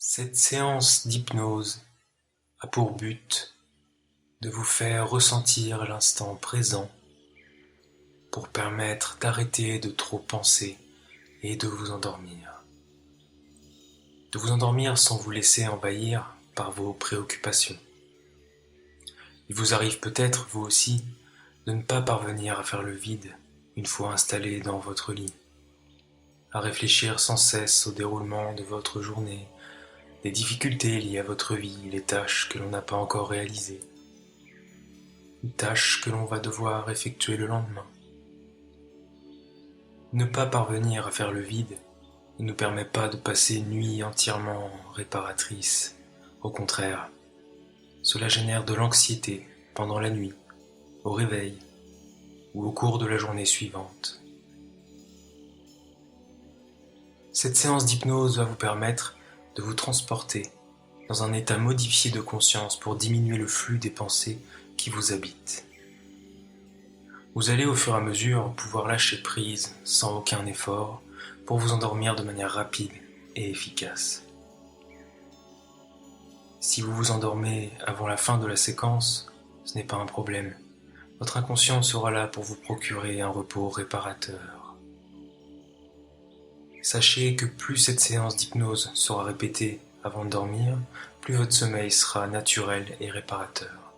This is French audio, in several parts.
Cette séance d'hypnose a pour but de vous faire ressentir l'instant présent pour permettre d'arrêter de trop penser et de vous endormir. De vous endormir sans vous laisser envahir par vos préoccupations. Il vous arrive peut-être, vous aussi, de ne pas parvenir à faire le vide une fois installé dans votre lit, à réfléchir sans cesse au déroulement de votre journée, les difficultés liées à votre vie, les tâches que l'on n'a pas encore réalisées, les tâches que l'on va devoir effectuer le lendemain. Ne pas parvenir à faire le vide ne nous permet pas de passer une nuit entièrement réparatrice. Au contraire, cela génère de l'anxiété pendant la nuit, au réveil ou au cours de la journée suivante. Cette séance d'hypnose va vous permettre de vous transporter dans un état modifié de conscience pour diminuer le flux des pensées qui vous habitent. Vous allez au fur et à mesure pouvoir lâcher prise sans aucun effort pour vous endormir de manière rapide et efficace. Si vous vous endormez avant la fin de la séquence, ce n'est pas un problème. Votre inconscient sera là pour vous procurer un repos réparateur. Sachez que plus cette séance d'hypnose sera répétée avant de dormir, plus votre sommeil sera naturel et réparateur.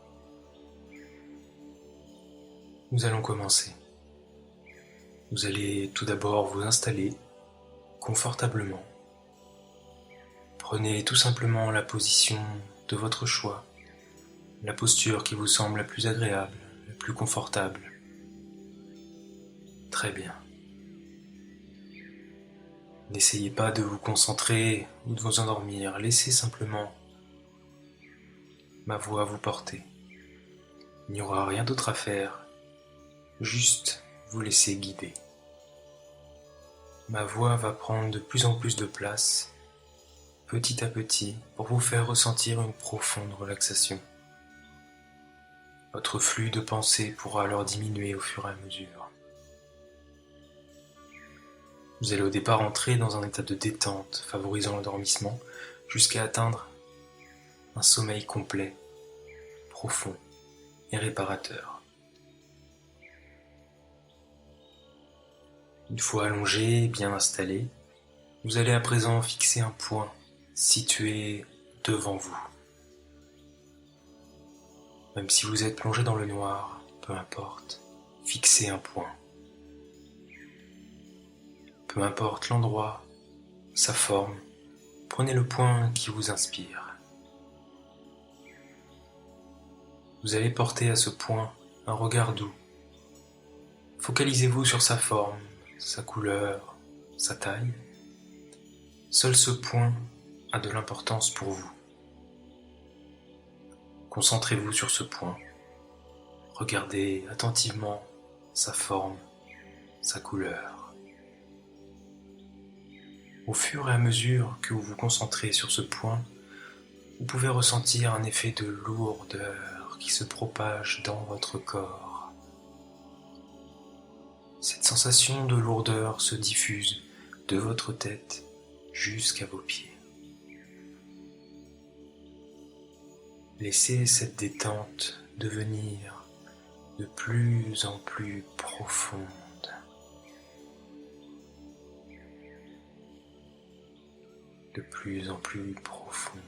Nous allons commencer. Vous allez tout d'abord vous installer confortablement. Prenez tout simplement la position de votre choix, la posture qui vous semble la plus agréable, la plus confortable. Très bien. N'essayez pas de vous concentrer ou de vous endormir, laissez simplement ma voix vous porter. Il n'y aura rien d'autre à faire, juste vous laisser guider. Ma voix va prendre de plus en plus de place, petit à petit, pour vous faire ressentir une profonde relaxation. Votre flux de pensée pourra alors diminuer au fur et à mesure. Vous allez au départ entrer dans un état de détente favorisant l'endormissement jusqu'à atteindre un sommeil complet, profond et réparateur. Une fois allongé et bien installé, vous allez à présent fixer un point situé devant vous. Même si vous êtes plongé dans le noir, peu importe, fixez un point. Peu importe l'endroit, sa forme, prenez le point qui vous inspire. Vous allez porter à ce point un regard doux. Focalisez-vous sur sa forme, sa couleur, sa taille. Seul ce point a de l'importance pour vous. Concentrez-vous sur ce point. Regardez attentivement sa forme, sa couleur. Au fur et à mesure que vous vous concentrez sur ce point, vous pouvez ressentir un effet de lourdeur qui se propage dans votre corps. Cette sensation de lourdeur se diffuse de votre tête jusqu'à vos pieds. Laissez cette détente devenir de plus en plus profonde. De plus en plus profonde.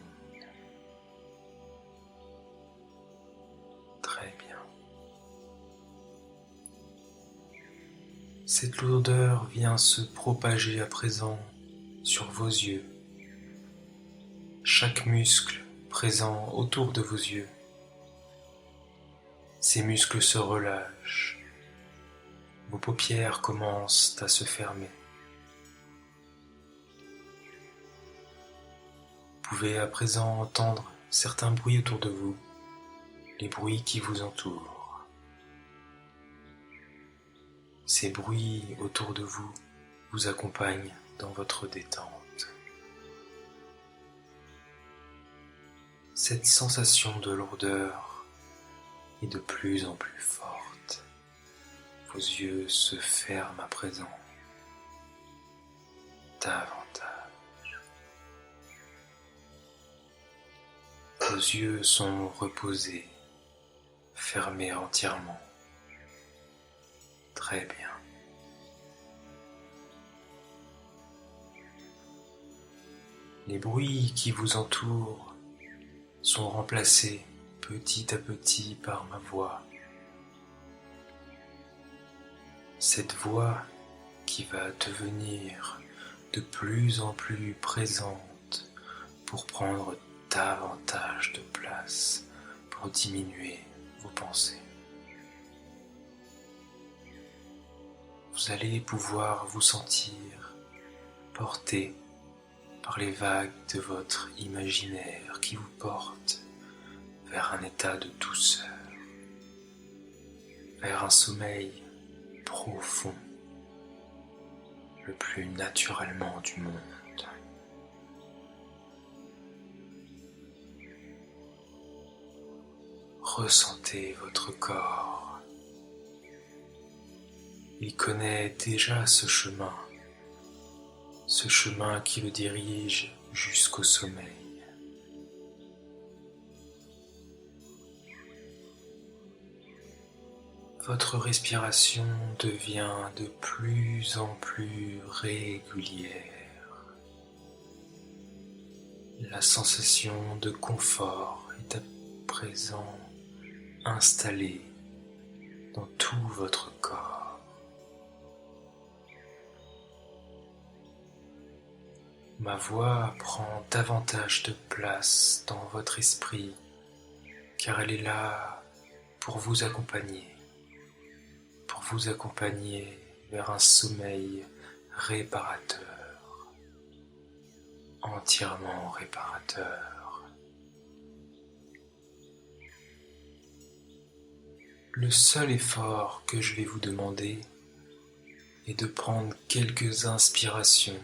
Très bien. Cette lourdeur vient se propager à présent sur vos yeux. Chaque muscle présent autour de vos yeux. Ces muscles se relâchent. Vos paupières commencent à se fermer. Vous pouvez à présent entendre certains bruits autour de vous, les bruits qui vous entourent. Ces bruits autour de vous vous accompagnent dans votre détente. Cette sensation de lourdeur est de plus en plus forte. Vos yeux se ferment à présent davantage. Vos yeux sont reposés, fermés entièrement. Très bien. Les bruits qui vous entourent sont remplacés petit à petit par ma voix. Cette voix qui va devenir de plus en plus présente pour prendre davantage de place, pour diminuer vos pensées. Vous allez pouvoir vous sentir porté par les vagues de votre imaginaire qui vous portent vers un état de douceur, vers un sommeil profond, le plus naturellement du monde. Ressentez votre corps. Il connaît déjà ce chemin qui le dirige jusqu'au sommeil. Votre respiration devient de plus en plus régulière. La sensation de confort est à présent installée dans tout votre corps. Ma voix prend davantage de place dans votre esprit car elle est là pour vous accompagner vers un sommeil réparateur, entièrement réparateur. Le seul effort que je vais vous demander est de prendre quelques inspirations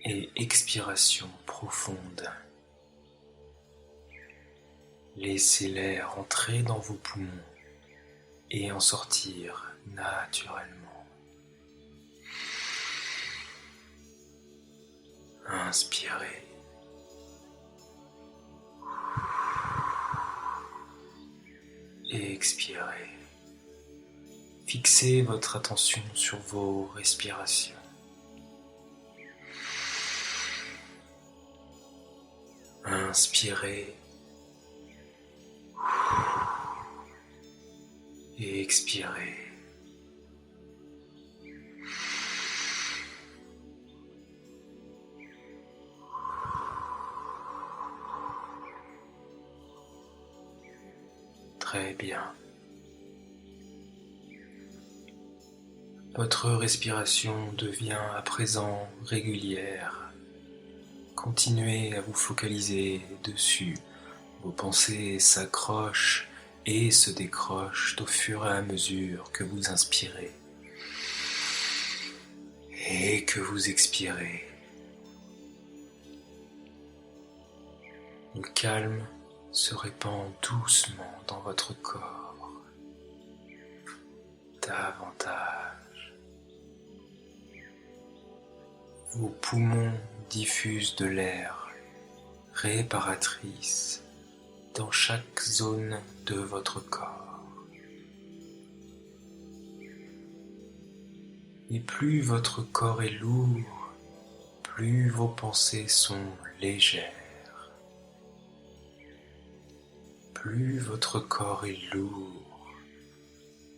et expirations profondes. Laissez l'air entrer dans vos poumons et en sortir naturellement. Inspirez. Et expirez. Fixez votre attention sur vos respirations. Inspirez. Et expirez. Très bien. Votre respiration devient à présent régulière. Continuez à vous focaliser dessus. Vos pensées s'accrochent et se décrochent au fur et à mesure que vous inspirez et que vous expirez. Le calme se répand doucement dans votre corps, davantage. Vos poumons diffusent de l'air réparatrice dans chaque zone de votre corps. Et plus votre corps est lourd, plus vos pensées sont légères. Plus votre corps est lourd,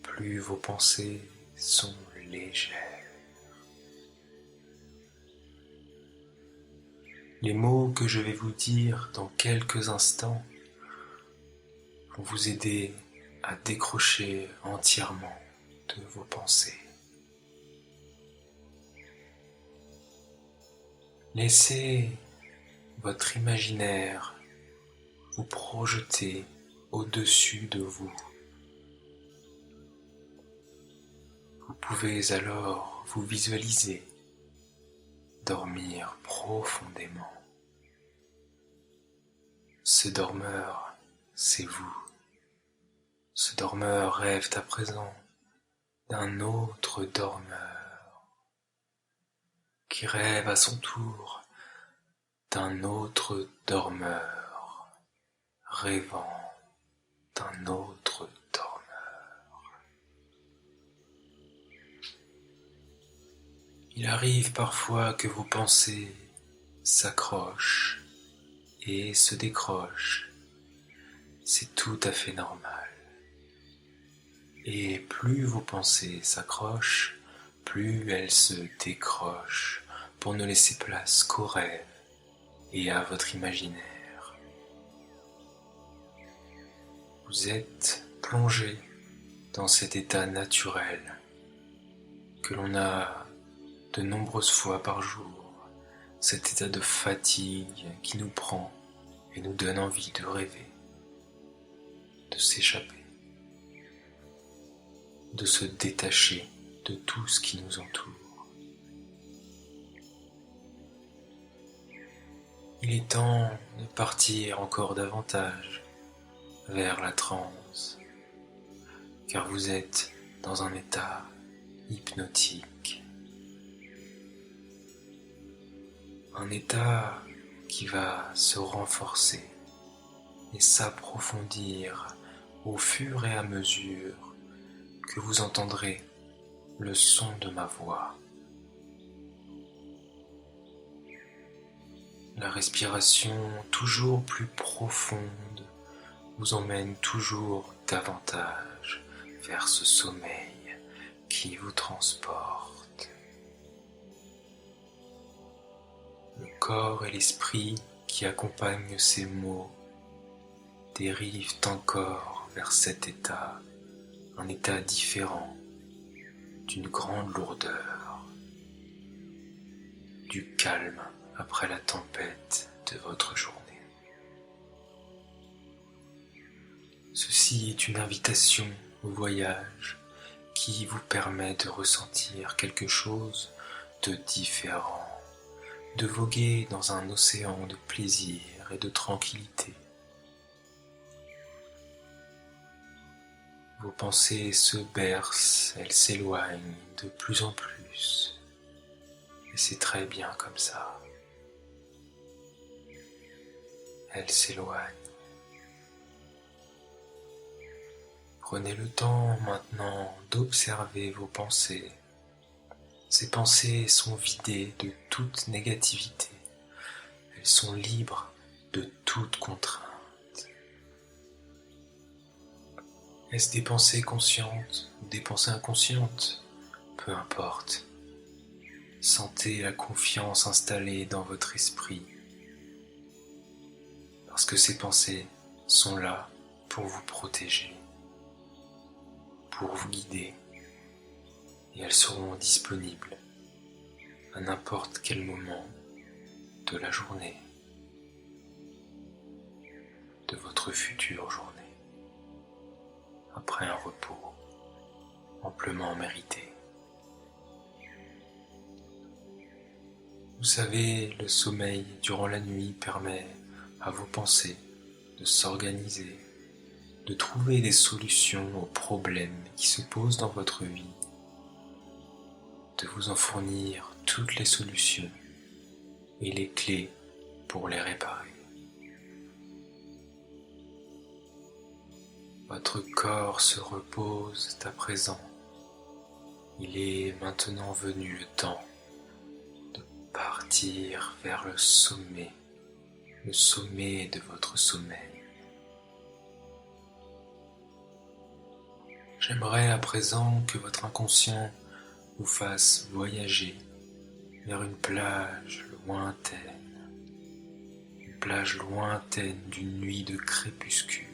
plus vos pensées sont légères. Les mots que je vais vous dire dans quelques instants vont vous aider à décrocher entièrement de vos pensées. Laissez votre imaginaire vous projeter au-dessus de vous. Vous pouvez alors vous visualiser dormir profondément. Ce dormeur, c'est vous. Ce dormeur rêve à présent d'un autre dormeur qui rêve à son tour d'un autre dormeur rêvant d'un autre dormeur. Il arrive parfois que vos pensées s'accrochent et se décrochent. C'est tout à fait normal. Et plus vos pensées s'accrochent, plus elles se décrochent pour ne laisser place qu'aux rêves et à votre imaginaire. Vous êtes plongé dans cet état naturel que l'on a de nombreuses fois par jour, cet état de fatigue qui nous prend et nous donne envie de rêver, de s'échapper, de se détacher de tout ce qui nous entoure. Il est temps de partir encore davantage vers la transe, car vous êtes dans un état hypnotique. Un état qui va se renforcer et s'approfondir au fur et à mesure que vous entendrez le son de ma voix. La respiration toujours plus profonde vous emmène toujours davantage vers ce sommeil qui vous transporte. Le corps et l'esprit qui accompagnent ces mots dérivent encore vers cet état, un état différent, d'une grande lourdeur, du calme après la tempête de votre journée. Ceci est une invitation au voyage qui vous permet de ressentir quelque chose de différent, de voguer dans un océan de plaisir et de tranquillité. Vos pensées se bercent, elles s'éloignent de plus en plus, et c'est très bien comme ça. Elles s'éloignent. Prenez le temps maintenant d'observer vos pensées. Ces pensées sont vidées de toute négativité. Elles sont libres de toute contrainte. Est-ce des pensées conscientes ou des pensées inconscientes? Peu importe. Sentez la confiance installée dans votre esprit. Parce que ces pensées sont là pour vous protéger, pour vous guider, et elles seront disponibles à n'importe quel moment de la journée, de votre future journée, après un repos amplement mérité. Vous savez, le sommeil durant la nuit permet à vos pensées de s'organiser, de trouver des solutions aux problèmes qui se posent dans votre vie, de vous en fournir toutes les solutions et les clés pour les réparer. Votre corps se repose à présent. Il est maintenant venu le temps de partir vers le sommet de votre sommeil. J'aimerais à présent que votre inconscient vous fasse voyager vers une plage lointaine d'une nuit de crépuscule.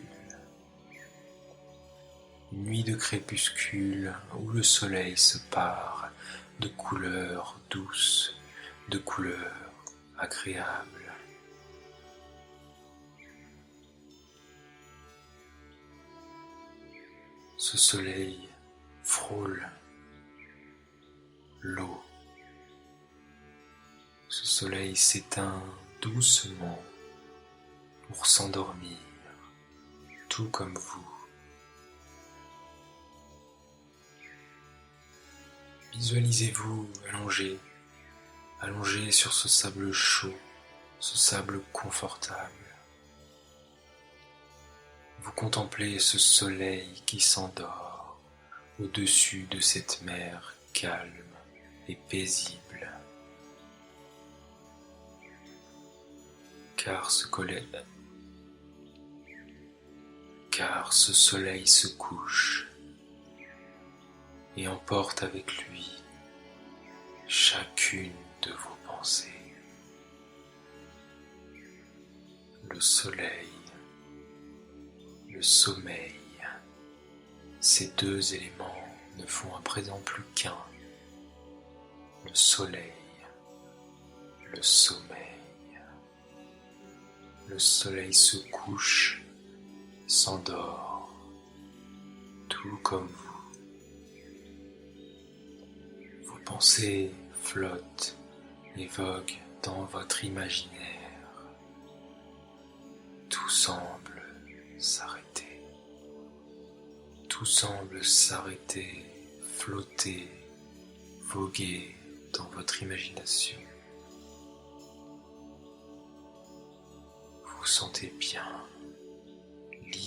Une nuit de crépuscule où le soleil se pare de couleurs douces, de couleurs agréables. Ce soleil frôle l'eau. Ce soleil s'éteint doucement pour s'endormir, tout comme vous. Visualisez-vous allongé sur ce sable chaud, ce sable confortable. Vous contemplez ce soleil qui s'endort au-dessus de cette mer calme et paisible. Car ce soleil se couche et emporte avec lui chacune de vos pensées. Le soleil, le sommeil, ces deux éléments ne font à présent plus qu'un. Le soleil, le sommeil. Le soleil se couche, s'endort, tout comme vous. Vos pensées flottent et voguent dans votre imaginaire. Tout semble s'arrêter. Tout semble s'arrêter, flotter, voguer dans votre imagination. Vous vous sentez bien,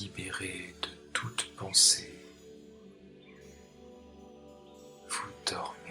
libéré de toute pensée. Vous dormez.